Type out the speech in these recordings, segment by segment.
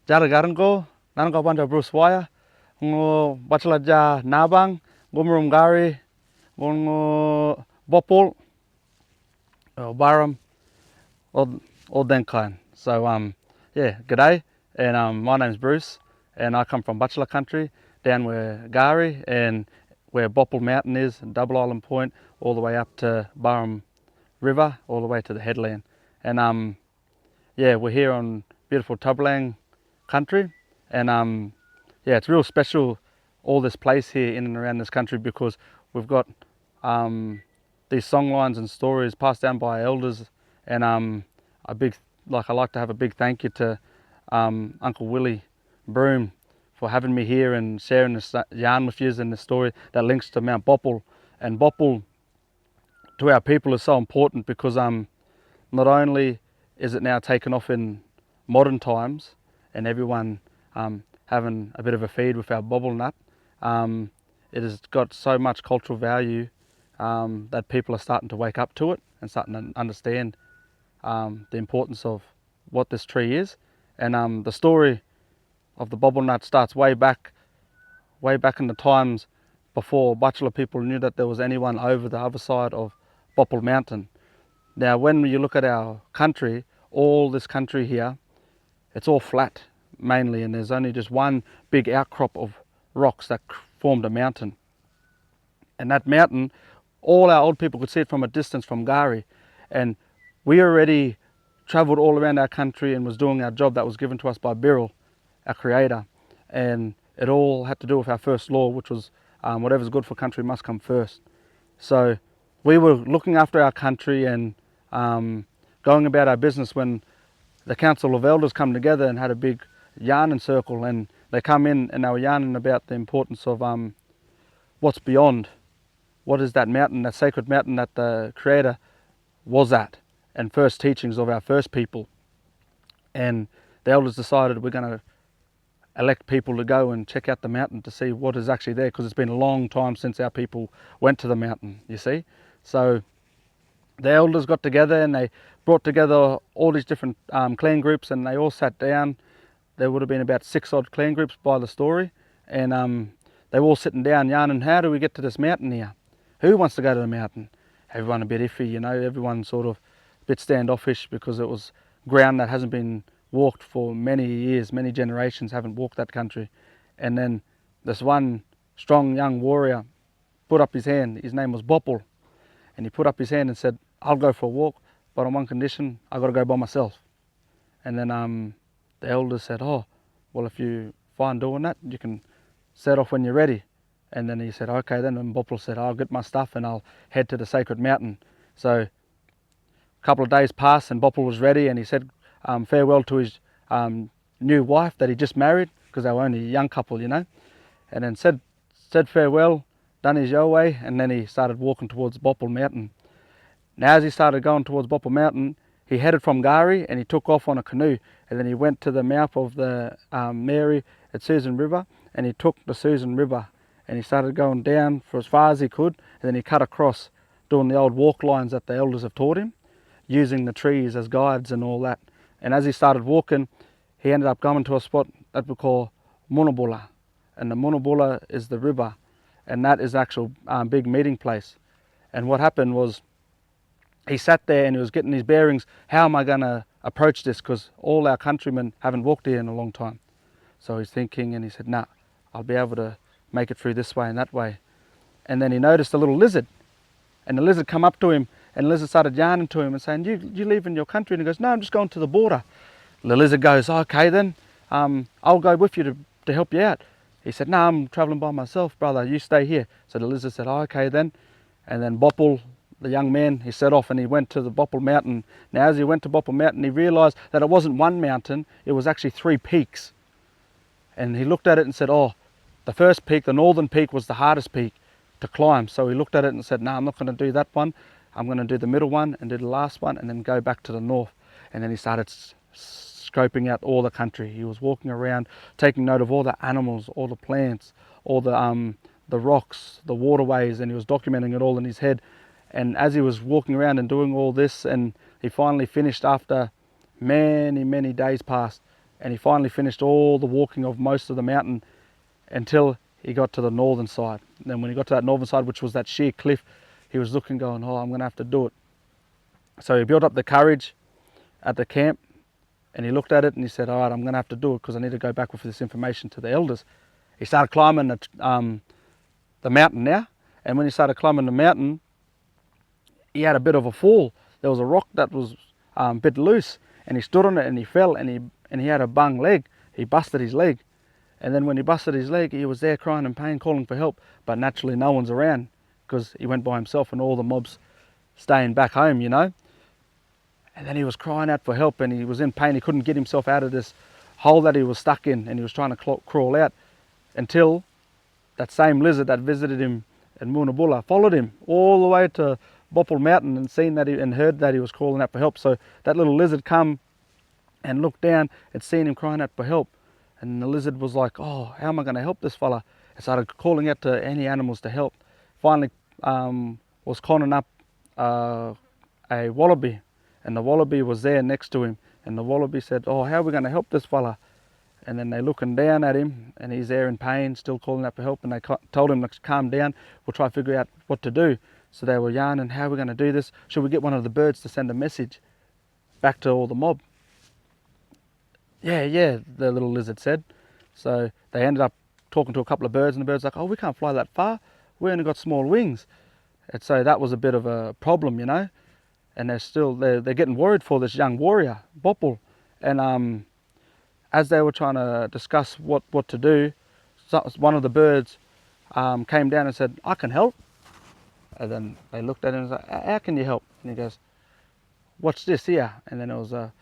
Jara Garango, Nango Banda Bruce Waia, Ngo Butchulla Ja Nabang, Gumurum Gari, Ngo Bauple, Baram, all them kind. So yeah, g'day, and my name's Bruce, and I come from Butchulla country, down where Gari and where Bauple Mountain is, and Double Island Point, all the way up to Baram River, all the way to the headland. And yeah, we're here on beautiful Tublang country, and yeah, it's real special, all this place here in and around this country, because we've got these songlines and stories passed down by elders, and I like to have a big thank you to Uncle Willie Broom for having me here and sharing this yarn with you, and the story that links to Mount Bauple. And Bauple to our people is so important, because not only is it now taken off in modern times and everyone having a bit of a feed with our Bauple Nut, it has got so much cultural value that people are starting to wake up to it and starting to understand the importance of what this tree is. And the story of the Bauple Nut starts way back in the times before Butchulla people knew that there was anyone over the other side of Bauple Mountain. Now, when you look at our country, all this country here, it's all flat mainly, and there's only just one big outcrop of rocks that formed a mountain. And that mountain, all our old people could see it from a distance from Gari, and we already travelled all around our country and was doing our job that was given to us by Birrell, our creator. And it all had to do with our first law, which was whatever's good for country must come first. So we were looking after our country and going about our business when the Council of Elders come together and had a big yarning circle, and they come in and they were yarning about the importance of what's beyond. What is that mountain, that sacred mountain that the Creator was at, and first teachings of our first people. And the elders decided we're going to elect people to go and check out the mountain to see what is actually there, because it's been a long time since our people went to the mountain, you see. So the elders got together and they brought together all these different clan groups, and they all sat down. There would have been about 6 odd clan groups by the story, and they were all sitting down yarning, how do we get to this mountain here? Who wants to go to the mountain? Everyone a bit iffy, you know, everyone sort of a bit standoffish, because it was ground that hasn't been walked for many years, many generations haven't walked that country. And then this one strong young warrior put up his hand. His name was Bauple, and he put up his hand and said, I'll go for a walk, but on one condition, I got to go by myself. And then the elders said, oh, well, if you fine doing that, you can set off when you're ready. And then he said, okay then, and Bauple said, I'll get my stuff and I'll head to the sacred mountain. So a couple of days passed and Bauple was ready, and he said farewell to his new wife that he just married, because they were only a young couple, you know, and then said farewell, done his yo way, and then he started walking towards Bauple Mountain. Now as he started going towards Bauple Mountain, he headed from Gari and he took off on a canoe, and then he went to the mouth of the Mary at Susan River, and he took the Susan River and he started going down for as far as he could, and then he cut across doing the old walk lines that the elders have taught him, using the trees as guides and all that. And as he started walking, he ended up coming to a spot that we call Munabulla, and the Munabulla is the river, and that is the actual big meeting place. And what happened was, he sat there and he was getting his bearings. How am I going to approach this? Because all our countrymen haven't walked here in a long time. So he's thinking, and he said, nah, I'll be able to make it through this way and that way. And then he noticed a little lizard, and the lizard come up to him, and the lizard started yarning to him and saying, you leaving your country? And he goes, no, I'm just going to the border. The lizard goes, okay then, I'll go with you to help you out. He said, no, I'm traveling by myself, brother, you stay here. So the lizard said, oh, okay then. And then Bauple, the young man, he set off and he went to the Bauple Mountain. Now as he went to Bauple Mountain, he realized that it wasn't one mountain, it was actually 3 peaks. And he looked at it and said, oh, the first peak, the northern peak, was the hardest peak to climb. So he looked at it and said, no, I'm not going to do that one. I'm going to do the middle one and do the last one, and then go back to the north. And then he started scoping out all the country. He was walking around, taking note of all the animals, all the plants, all the rocks, the waterways, and he was documenting it all in his head. And as he was walking around and doing all this, and he finally finished after many days passed, and he finally finished all the walking of most of the mountain until he got to the northern side. And then when he got to that northern side, which was that sheer cliff, he was looking, going, oh, I'm going to have to do it. So he built up the courage at the camp, and he looked at it and he said, all right, I'm going to have to do it because I need to go back with this information to the elders. He started climbing the mountain now, and when he started climbing the mountain, he had a bit of a fall. There was a rock that was a bit loose, and he stood on it and he fell, and he had a bung leg. He busted his leg. And then when he busted his leg, he was there crying in pain, calling for help, but naturally no one's around because he went by himself and all the mobs staying back home, you know. And then he was crying out for help, and he was in pain. He couldn't get himself out of this hole that he was stuck in, and he was trying to crawl out until that same lizard that visited him in Moonabulla followed him all the way to Bauple Mountain and seen that and heard that he was calling out for help. So that little lizard come and looked down and seen him crying out for help. And the lizard was like, oh, how am I going to help this fella? And started calling out to any animals to help. Finally was conning up a wallaby, and the wallaby was there next to him. And the wallaby said, oh, how are we going to help this fella? And then they're looking down at him, and he's there in pain, still calling out for help. And they told him to calm down, we'll try to figure out what to do. So they were yarning, how are we going to do this? Should we get one of the birds to send a message back to all the mob? Yeah, the little lizard said. So they ended up talking to a couple of birds, and the birds like, oh, we can't fly that far. We only got small wings. And so that was a bit of a problem, you know. And they're getting worried for this young warrior, Bauple. And as they were trying to discuss what to do, one of the birds came down and said, I can help. And then they looked at him and said, how can you help? And he goes, what's this here? And then it was a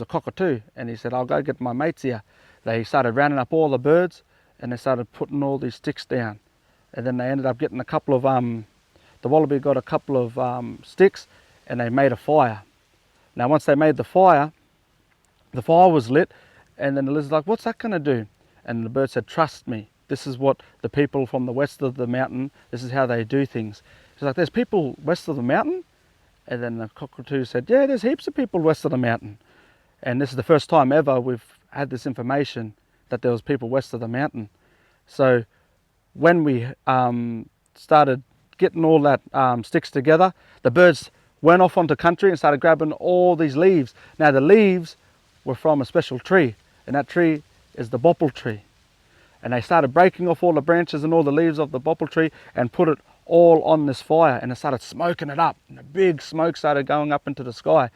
cockatoo, and he said, I'll go get my mates here. They started rounding up all the birds, and they started putting all these sticks down. And then they ended up getting a couple of, the wallaby got a couple of sticks, and they made a fire. Now once they made the fire was lit, and then the lizard's like, what's that going to do? And the bird said, trust me, this is what the people from the west of the mountain, this is how they do things. She's like, there's people west of the mountain? And then the cockatoo said, yeah, there's heaps of people west of the mountain. And this is the first time ever we've had this information that there was people west of the mountain. So when we started getting all that sticks together, the birds went off onto country and started grabbing all these leaves. Now the leaves were from a special tree, and that tree is the Bauple tree. And they started breaking off all the branches and all the leaves of the Bauple tree and put it all on this fire, and it started smoking it up, and a big smoke started going up into the sky.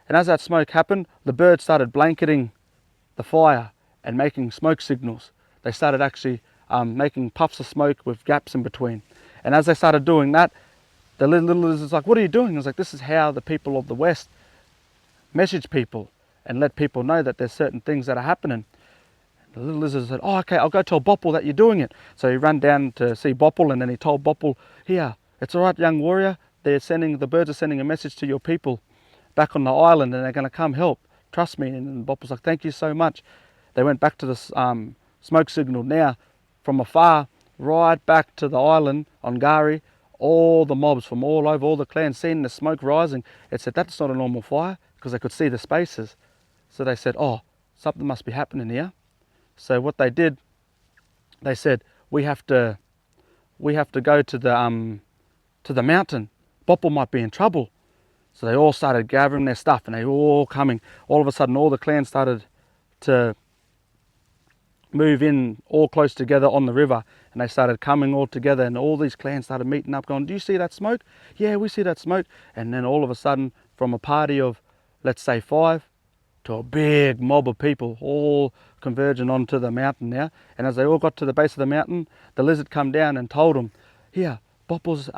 And as that smoke happened, the birds started blanketing the fire and making smoke signals. They started actually making puffs of smoke with gaps in between. And as they started doing that, the little lizard's like, what are you doing? I was like, this is how the people of the West message people and let people know that there's certain things that are happening. The little lizard said, oh, okay, I'll go tell Bauple that you're doing it. So he ran down to see Bauple, and then he told Bauple, here, it's all right, young warrior. The birds are sending a message to your people back on the island, and they're going to come help. Trust me. And Bauple's like, thank you so much. They went back to the smoke signal. Now, from afar, right back to the island on Gari, all the mobs from all over, all the clans, seeing the smoke rising, it said, that's not a normal fire, because they could see the spaces. So they said, oh, something must be happening here. So what they did, they said, we have to go to the mountain. Bauple might be in trouble. So they all started gathering their stuff, and they were all coming. All of a sudden, all the clans started to move in all close together on the river, and they started coming all together, and all these clans started meeting up, going, do you see that smoke? Yeah, we see that smoke. And then all of a sudden, from a party of, let's say 5, to a big mob of people all converging onto the mountain now. And as they all got to the base of the mountain, the lizard come down and told them, here, Bauple's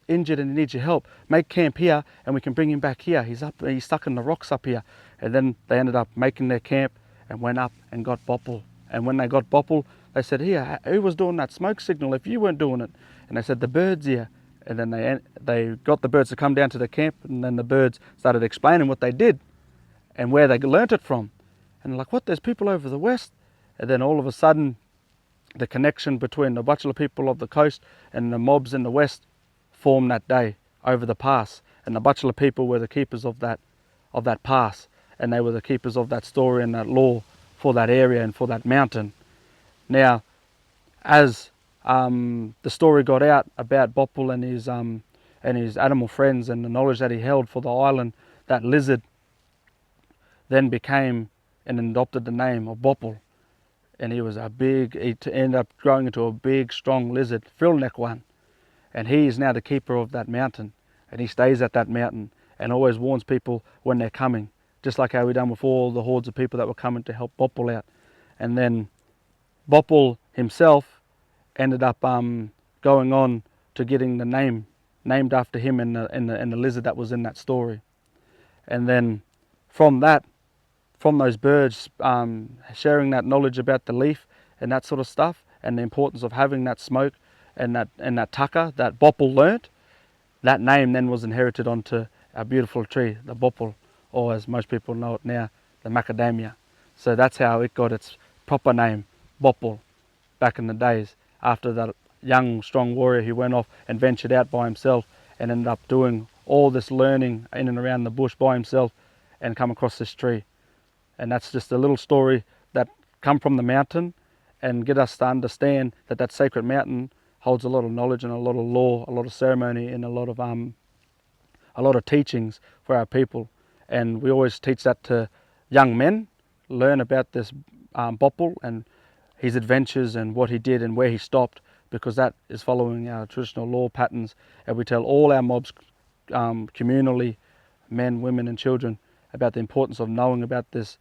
injured and he needs your help. Make camp here and we can bring him back here. He's stuck in the rocks up here. And then they ended up making their camp and went up and got Bauple. And when they got Bauple, they said, here, who was doing that smoke signal if you weren't doing it? And they said, the birds here. And then they got the birds to come down to the camp, and then the birds started explaining what they did and where they learnt it from. And like, what, there's people over the west? And then all of a sudden, the connection between the Butchulla people of the coast and the mobs in the west formed that day over the pass. And the Butchulla people were the keepers of that pass. And they were the keepers of that story and that law for that area and for that mountain. Now, as the story got out about Bauple and his animal friends and the knowledge that he held for the island, that lizard then became and adopted the name of Bauple. And he was he ended up growing into a big, strong lizard, frill-neck one. And he is now the keeper of that mountain. And he stays at that mountain and always warns people when they're coming. Just like how we done with all the hordes of people that were coming to help Bauple out. And then Bauple himself ended up going on to getting the name named after him and the lizard that was in that story. And then from those birds sharing that knowledge about the leaf and that sort of stuff, and the importance of having that smoke and that tucker that Bauple learnt, that name then was inherited onto our beautiful tree, the Bauple, or as most people know it now, the Macadamia. So that's how it got its proper name, Bauple, back in the days, after that young, strong warrior who went off and ventured out by himself and ended up doing all this learning in and around the bush by himself and come across this tree. And that's just a little story that come from the mountain and get us to understand that that sacred mountain holds a lot of knowledge and a lot of law, a lot of ceremony, and a lot of teachings for our people. And we always teach that to young men, learn about this Bauple and his adventures and what he did and where he stopped, because that is following our traditional law patterns. And we tell all our mobs communally, men, women and children, about the importance of knowing about this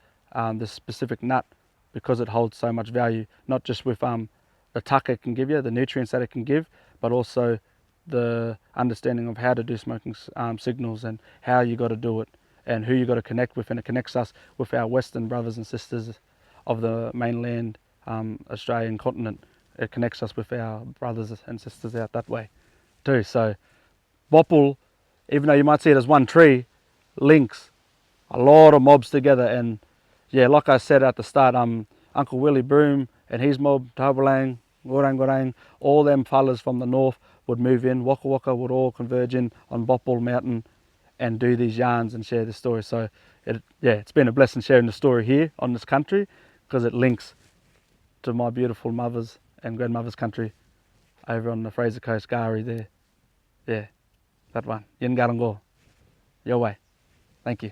specific nut, because it holds so much value, not just with the tucker it can give you, the nutrients that it can give, but also the understanding of how to do smoking signals and how you got to do it and who you got to connect with. And it connects us with our Western brothers and sisters of the mainland Australian continent. It connects us with our brothers and sisters out that way too. So Bauple, even though you might see it as one tree, links a lot of mobs together. And yeah, like I said at the start, Uncle Willie Broom and his mob, Tabalang, Gorang, all them fellas from the north would move in. Waka Waka would all converge in on Bauple Mountain and do these yarns and share the story. So it's been a blessing sharing the story here on this country, because it links to my beautiful mother's and grandmother's country over on the Fraser Coast, Gari there. Yeah, that one. Yin Garango. Your way. Thank you.